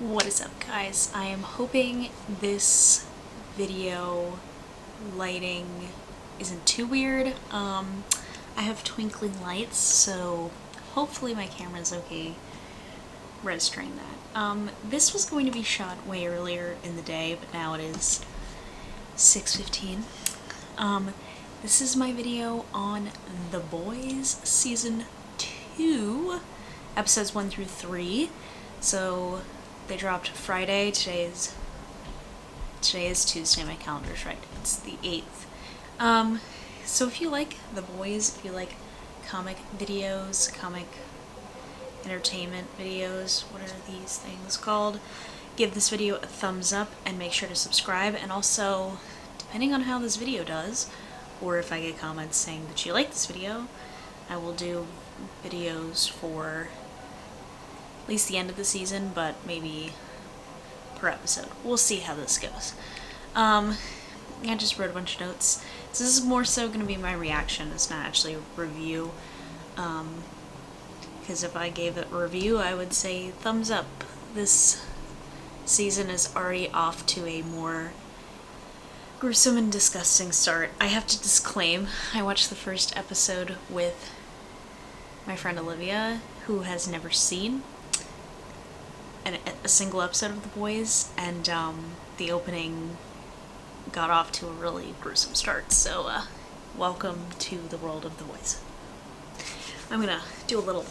What is up, guys? I am hoping this video lighting isn't too weird. I have twinkling lights, so hopefully my camera's okay registering that. This was going to be shot way earlier in the day, but now it is 6:15. This is my video on The Boys Season 2, episodes 1 through 3. So they dropped Friday. Today is Tuesday. My calendar's right. It's the 8th. So if you like The Boys, if you like comic videos, comic entertainment videos, what are these things called? Give this video a thumbs up and make sure to subscribe. And also, depending on how this video does, or if I get comments saying that you like this video, I will do videos for at least the end of the season, but maybe per episode. We'll see how this goes. I just wrote a bunch of notes. So this is more so going to be my reaction. It's not actually a review. Because if I gave it a review, I would say thumbs up. This season is already off to a more gruesome and disgusting start. I have to disclaim, I watched the first episode with my friend Olivia, who has never seen a single episode of The Boys, and the opening got off to a really gruesome start, so welcome to the world of The Boys. I'm gonna do a little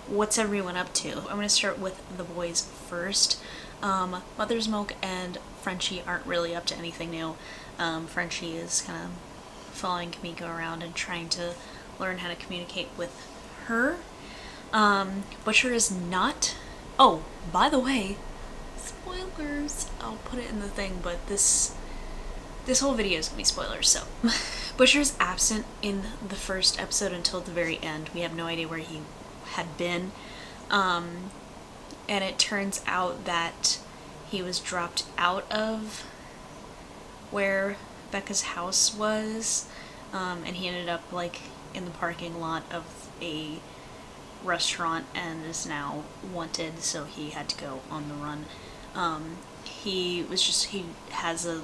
what's everyone up to. I'm gonna start with The Boys first. Mother's Milk and Frenchie aren't really up to anything new. Frenchie is kind of following Kimiko around and trying to learn how to communicate with her. Butcher is not. Oh, by the way, spoilers. I'll put it in the thing, but this whole video is gonna be spoilers, so. Butcher's absent in the first episode until the very end. We have no idea where he had been. And it turns out that he was dropped out of where Becca's house was, and he ended up like in the parking lot of a restaurant and is now wanted, so he had to go on the run. He has a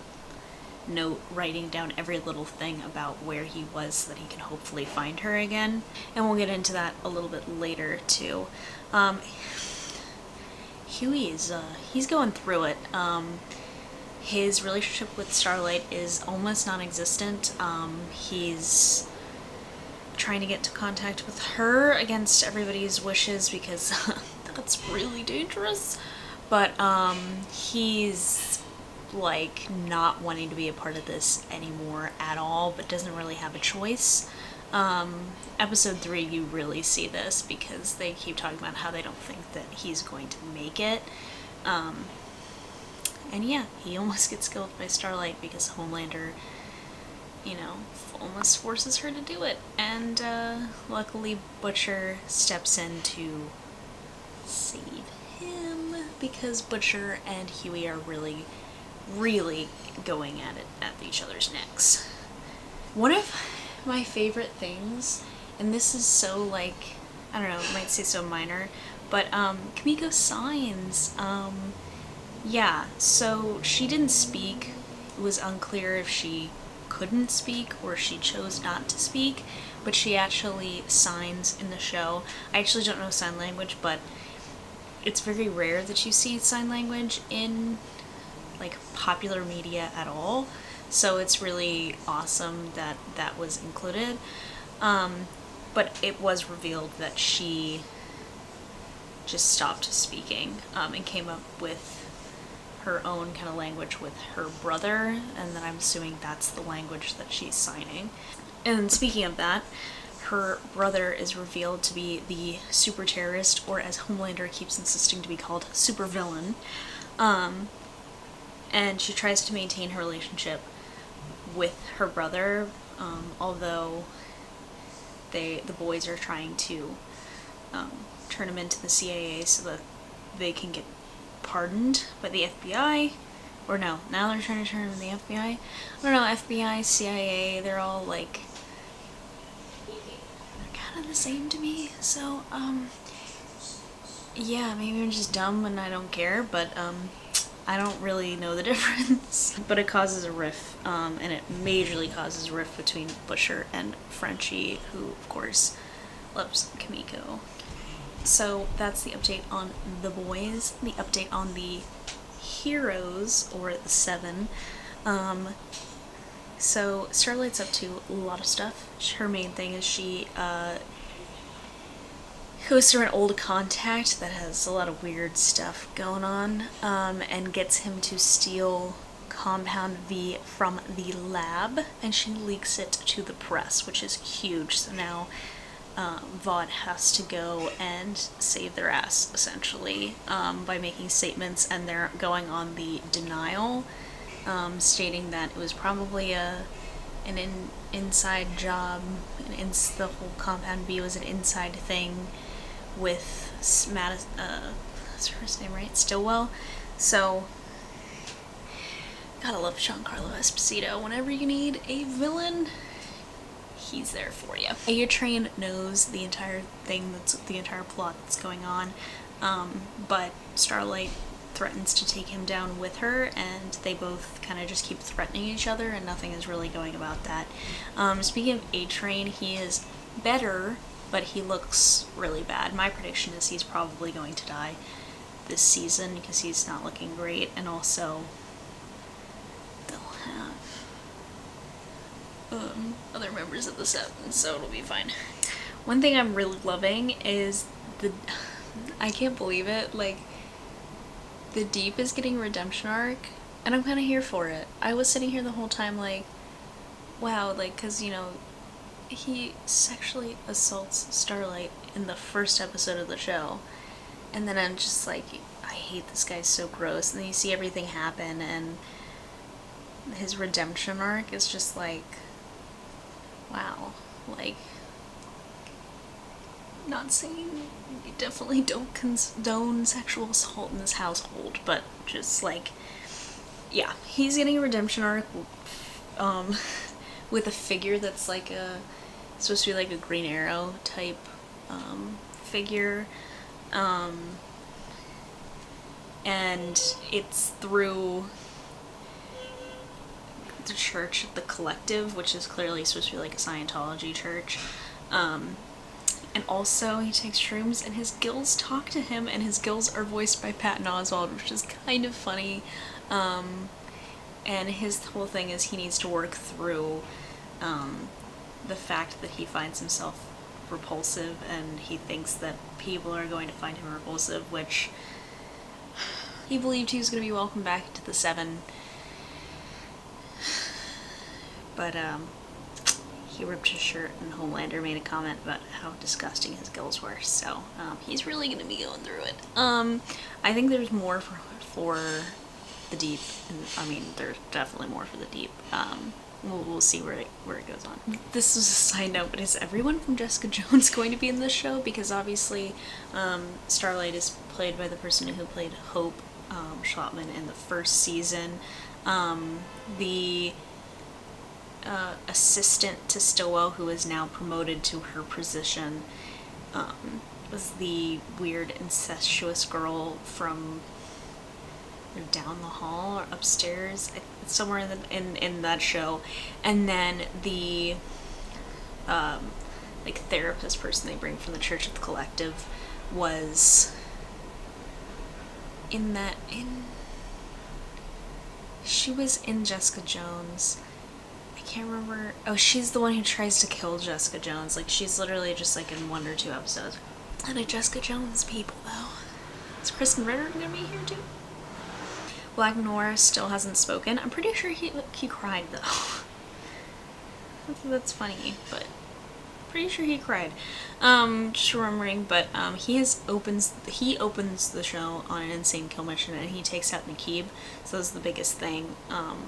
note writing down every little thing about where he was so that he can hopefully find her again, and we'll get into that a little bit later too. Huey is he's going through it. His relationship with Starlight is almost non-existent. He's trying to get into contact with her against everybody's wishes because that's really dangerous. But he's like not wanting to be a part of this anymore at all, but doesn't really have a choice. Episode 3 you really see this because they keep talking about how they don't think that he's going to make it. And yeah, he almost gets killed by Starlight because Homelander, almost forces her to do it. And luckily Butcher steps in to save him because Butcher and Huey are really going at it at each other's necks. One of my favorite things, and this is so like, I don't know, I might say so minor, but Kimiko signs. Yeah, so she didn't speak. It was unclear if she couldn't speak or she chose not to speak, but she actually signs in the show. I actually don't know sign language, but it's very rare that you see sign language in like popular media at all, so it's really awesome that that was included. But it was revealed that she just stopped speaking and came up with her own kind of language with her brother, and then I'm assuming that's the language that she's signing. And speaking of that, her brother is revealed to be the super terrorist, or as Homelander keeps insisting to be called, super villain. And she tries to maintain her relationship with her brother, although the boys are trying to turn him into the CIA so that they can get pardoned by the FBI. Or no, now they're trying to turn him into the FBI. I don't know, FBI, CIA, they're all like, they're kind of the same to me. So, Yeah, maybe I'm just dumb and I don't care, but I don't really know the difference. But it causes a rift, and it majorly causes a rift between Busher and Frenchie, who, of course, loves Kimiko. So that's the update on the boys. The update on the heroes, or the seven. So Starlight's up to a lot of stuff. Her main thing is she goes through an old contact that has a lot of weird stuff going on, and gets him to steal Compound V from the lab, and she leaks it to the press, which is huge. So now Vought has to go and save their ass, essentially, by making statements, and they're going on the denial, stating that it was probably inside job, the whole Compound B was an inside thing with that's her first name, right? Stillwell. So, gotta love Giancarlo Esposito. Whenever you need a villain, he's there for you. A Train knows the entire thing, that's the entire plot that's going on, but Starlight threatens to take him down with her, and they both kind of just keep threatening each other, and nothing is really going about that. Speaking of A Train, he is better, but he looks really bad. My prediction is he's probably going to die this season because he's not looking great, and also they'll have other members of the seven, so it'll be fine. One thing I'm really loving is I can't believe it, like, the Deep is getting a redemption arc, and I'm kind of here for it. I was sitting here the whole time like, wow, like, because, you know, he sexually assaults Starlight in the first episode of the show, and then I'm just like, I hate this guy, so gross. And then you see everything happen, and his redemption arc is just like, wow, like, not saying you definitely don't condone sexual assault in this household, but just like, yeah, he's getting a redemption arc with a figure that's like supposed to be like a Green Arrow type figure, and it's through the church, the Collective, which is clearly supposed to be like a Scientology church. And also, he takes shrooms, and his gills talk to him, and his gills are voiced by Patton Oswalt, which is kind of funny. And his whole thing is he needs to work through the fact that he finds himself repulsive, and he thinks that people are going to find him repulsive, which he believed he was going to be welcomed back to the Seven. But, he ripped his shirt, and Homelander made a comment about how disgusting his gills were, so he's really going to be going through it. I think there's more for the Deep, and I mean, there's definitely more for the Deep. We'll see where it goes on. This is a side note, but is everyone from Jessica Jones going to be in this show? Because obviously, Starlight is played by the person who played Hope Schlottman in the first season. The assistant to Stillwell, who is now promoted to her position, was the weird incestuous girl from down the hall or upstairs, somewhere in that show. And then the like therapist person they bring from the Church of the Collective was she was in Jessica Jones. I can't remember. Oh, she's the one who tries to kill Jessica Jones. Like, she's literally just like in 1 or 2 episodes. And a Jessica Jones people, though. Is Kristen Ritter gonna be here too? Black Noir still hasn't spoken. I'm pretty sure he cried, though. That's funny, but pretty sure he cried. Just remembering, but he opens the show on an insane kill mission, and he takes out Nakeeb. So that's the biggest thing.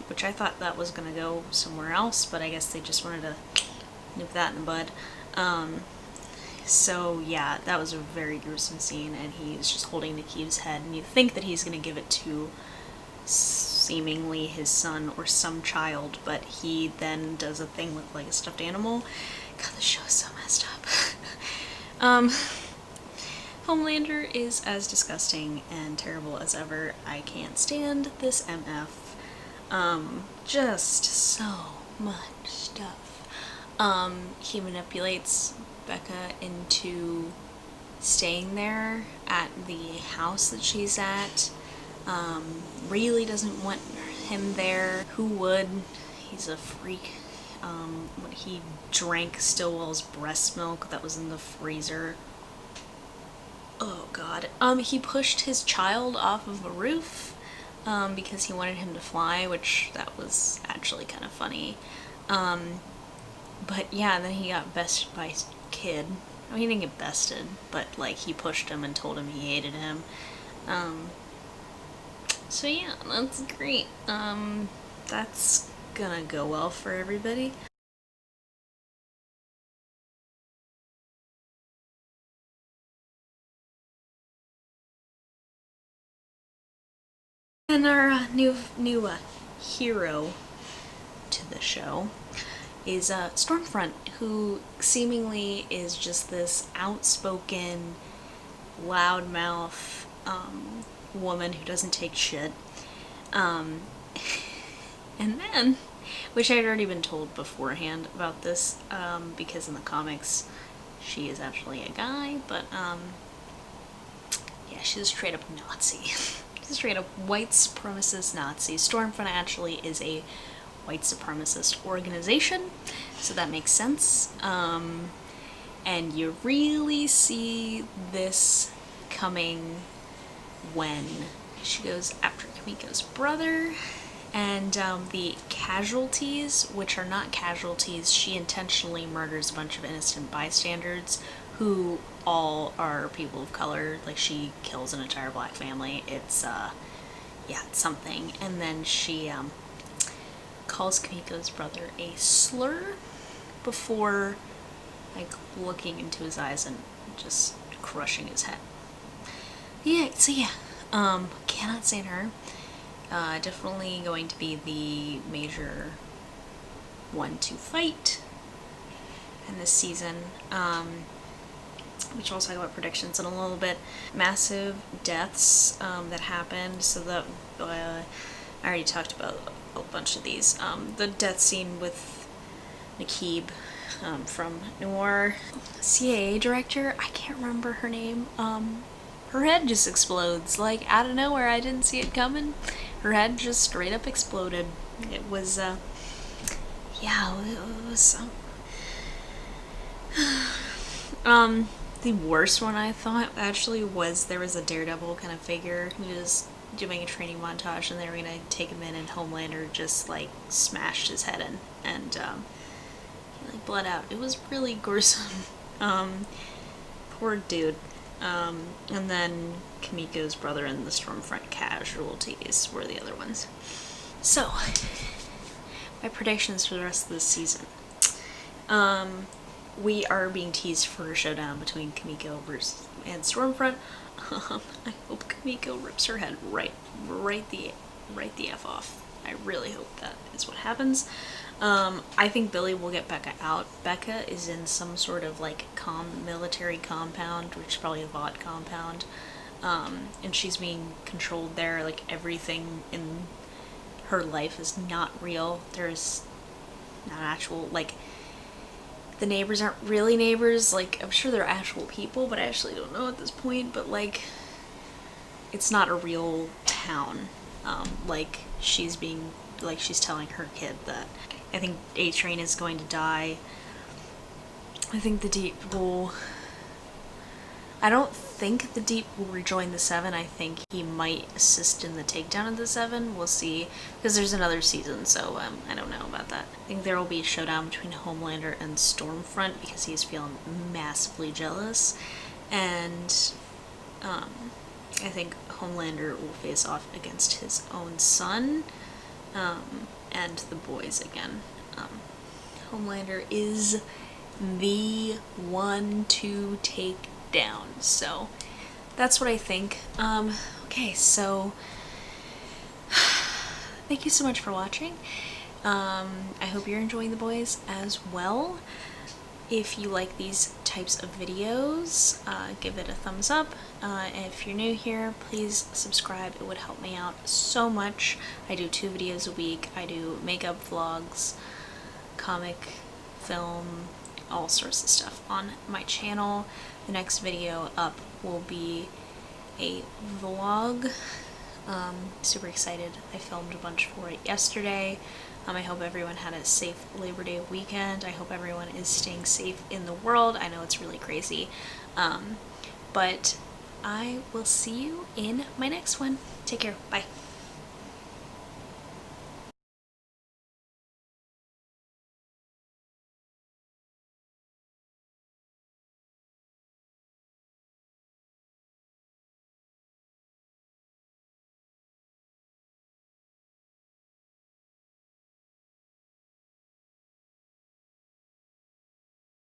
Which I thought that was gonna go somewhere else, but I guess they just wanted to nip that in the bud. So yeah, that was a very gruesome scene, and he's just holding Nakeeb's head, and you think that he's gonna give it to seemingly his son or some child, but he then does a thing with like a stuffed animal. God, this show is so messed up. Homelander is as disgusting and terrible as ever. I can't stand this MF. Just so much stuff. He manipulates Becca into staying there at the house that she's at. Really doesn't want him there. Who would? He's a freak. When he drank Stillwell's breast milk that was in the freezer. Oh god. He pushed his child off of a roof because he wanted him to fly, which that was actually kind of funny. But yeah, then he got bested by his kid. I mean, he didn't get bested, but like he pushed him and told him he hated him. So yeah, that's great. That's gonna go well for everybody. And our new hero to the show is Stormfront, who seemingly is just this outspoken, loudmouth woman who doesn't take shit. And then, which I had already been told beforehand about this, because in the comics she is actually a guy, but yeah, she's a straight up Nazi. She's a straight up white supremacist Nazi. Stormfront actually is a white supremacist organization, so that makes sense. And you really see this coming when she goes after Kamiko's brother, and the casualties, which are not casualties, she intentionally murders a bunch of innocent bystanders who all are people of color. Like, she kills an entire black family. It's yeah, it's something. And then she calls Kamiko's brother a slur before like looking into his eyes and just crushing his head. Yeah, so yeah, cannot stand her. Definitely going to be the major one to fight in this season. Which I'll talk about predictions in a little bit. Massive deaths that happened, so that I already talked about a bunch of these. The death scene with Nakeeb from Noir. CIA director, I can't remember her name. Her head just explodes, like, out of nowhere. I didn't see it coming. Her head just straight up exploded. It was, yeah, it was, the worst one I thought actually was there was a Daredevil kind of figure who was doing a training montage, and they were gonna take him in, and Homelander just like smashed his head in, and he like bled out. It was really gruesome. Poor dude. And then Kamiko's brother and the Stormfront casualties were the other ones. So, my predictions for the rest of this season. We are being teased for a showdown between Kamiko and Stormfront. I hope Kamiko rips her head right the F off. I really hope that is what happens. I think Billy will get Becca out. Becca is in some sort of like military compound, which is probably a VOD compound, and she's being controlled there. Like, everything in her life is not real. There's not actual, like, the neighbors aren't really neighbors. Like, I'm sure they're actual people, but I actually don't know at this point. But like, it's not a real town. Like, she's telling her kid that I think A-Train is going to die. I think the Deep will... I don't think the Deep will rejoin the Seven. I think he might assist in the takedown of the Seven. We'll see. Because there's another season, so I don't know about that. I think there will be a showdown between Homelander and Stormfront because he's feeling massively jealous. And I think Homelander will face off against his own son. And the boys again. Homelander is the one to take down. So that's what I think. Okay, so thank you so much for watching. I hope you're enjoying The Boys as well. If you like these types of videos, give it a thumbs up. If you're new here, please subscribe. It would help me out so much. I do 2 videos a week. I do makeup vlogs, comic, film, all sorts of stuff on my channel. The next video up will be a vlog. Super excited. I filmed a bunch for it yesterday. I hope everyone had a safe Labor Day weekend. I hope everyone is staying safe in the world. I know it's really crazy. But I will see you in my next one. Take care. Bye.